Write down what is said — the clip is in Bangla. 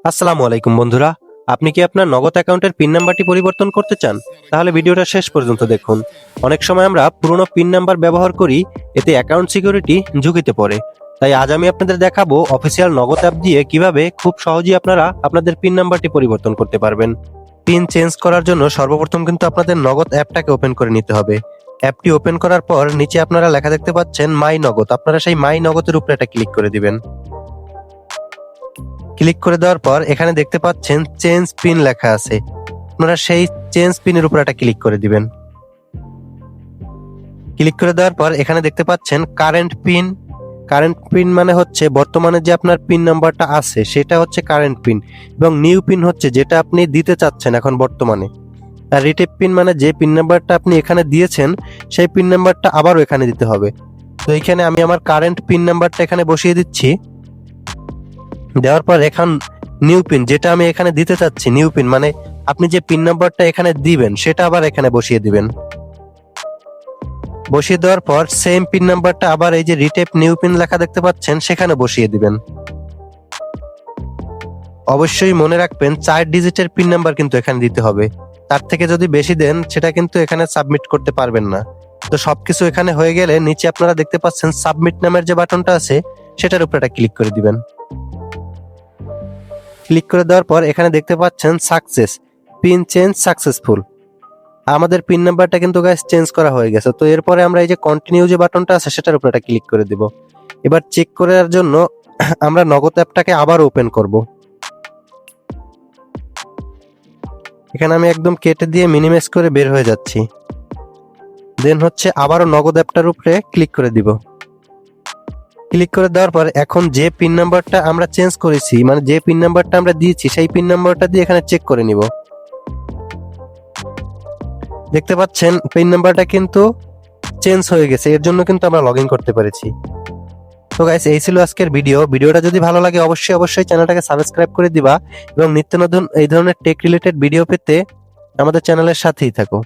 আসসালামু আলাইকুম বন্ধুরা। আপনি কি আপনার নগদ অ্যাকাউন্টের পিন নাম্বারটি পরিবর্তন করতে চান? তাহলে ভিডিওটা শেষ পর্যন্ত দেখুন। অনেক সময় আমরা পুরনো পিন নাম্বার ব্যবহার করি, এতে অ্যাকাউন্ট সিকিউরিটি ঝুঁকিতে পড়ে। তাই আজ আমি আপনাদের দেখাবো অফিসিয়াল নগদ অ্যাপ দিয়ে কিভাবে খুব সহজেই আপনারা আপনাদের পিন নাম্বারটি পরিবর্তন করতে পারবেন। পিন চেঞ্জ করার জন্য সর্বপ্রথম কিন্তু আপনাদের নগদ অ্যাপটাকে ওপেন করে নিতে হবে। অ্যাপটি ওপেন করার পর নিচে আপনারা লেখা দেখতে পাচ্ছেন মাই নগদ, আপনারা সেই মাই নগদের উপরে এটা ক্লিক করে দিবেন। ক্লিক করে দেওয়ার পর এখানে দেখতে পাচ্ছেন চেঞ্জ পিন লেখা আছে, আপনারা সেই চেঞ্জ পিনের উপর একটা ক্লিক করে দিবেন। ক্লিক করে দেওয়ার পর এখানে দেখতে পাচ্ছেন কারেন্ট পিন। কারেন্ট পিন মানে হচ্ছে বর্তমানে যে আপনার পিন নাম্বারটা আছে সেটা হচ্ছে কারেন্ট পিন, এবং নিউ পিন হচ্ছে যেটা আপনি দিতে চাচ্ছেন এখন বর্তমানে। আর রিটেপ পিন মানে যে পিন নাম্বারটা আপনি এখানে দিয়েছেন সেই পিন নাম্বারটা আবারও এখানে দিতে হবে। তো এইখানে আমি আমার কারেন্ট পিন নাম্বারটা এখানে বসিয়ে দিচ্ছি। দেওয়ার পর এখন নিউ পিন যেটা আমি এখানে দিতে চাচ্ছি, নিউ পিন মানে আপনি যে পিন নাম্বারটা এখানে দিবেন সেটা আবার এখানে বসিয়ে দিবেন। বসিয়ে দেওয়ার পর সেম পিন নাম্বারটা আবার এই যে রিটেপ নিউ পিন লেখা দেখতে পাচ্ছেন সেখানে বসিয়ে দিবেন। অবশ্যই মনে রাখবেন 4 ডিজিটের পিন নাম্বার কিন্তু এখানে দিতে হবে, তার থেকে যদি বেশি দেন সেটা কিন্তু এখানে সাবমিট করতে পারবেন না। তো সবকিছু এখানে হয়ে গেলে নিচে আপনারা দেখতে পাচ্ছেন সাবমিট নামের যে বাটনটা আছে সেটার উপর একটা ক্লিক করে দিবেন। ক্লিক করে দেওয়ার পর এখানে দেখতে পাচ্ছেন সাকসেস, পিন চেঞ্জ সাকসেসফুল। আমাদের পিন নাম্বারটা কিন্তু গাইস চেঞ্জ করা হয়ে গেছে। তো এরপরে আমরা এই যে কন্টিনিউ যে বাটনটা আছে সেটার উপর একটা ক্লিক করে দিব। এবার চেক করার জন্য আমরা নগদ অ্যাপটাকে আবার ওপেন করব। এখানে আমি একদম কেটে দিয়ে মিনিমাইজ করে বের হয়ে যাচ্ছি। দেন হচ্ছে আবারও নগদ অ্যাপটার উপরে ক্লিক করে দিব। ক্লিক করে দেওয়ার পর এখন যে পিন নাম্বারটা আমরা চেঞ্জ করেছি মানে যে পিন নাম্বারটা আমরা দিয়েছি সেই পিন নাম্বারটা দিয়ে এখানে চেক করে নিব। দেখতে পাচ্ছেন পিন নাম্বারটা কিন্তু চেঞ্জ হয়ে গেছে, এর জন্য কিন্তু আমরা লগ ইন করতে পেরেছি। তো গাইস এই ছিল আজকের ভিডিওটা যদি ভালো লাগে অবশ্যই চ্যানেলটাকে সাবস্ক্রাইব করে দিবা এবং নিত্য নতুন এই ধরনের টেক রিলেটেড ভিডিও পেতে আমাদের চ্যানেলের সাথেই থাকো।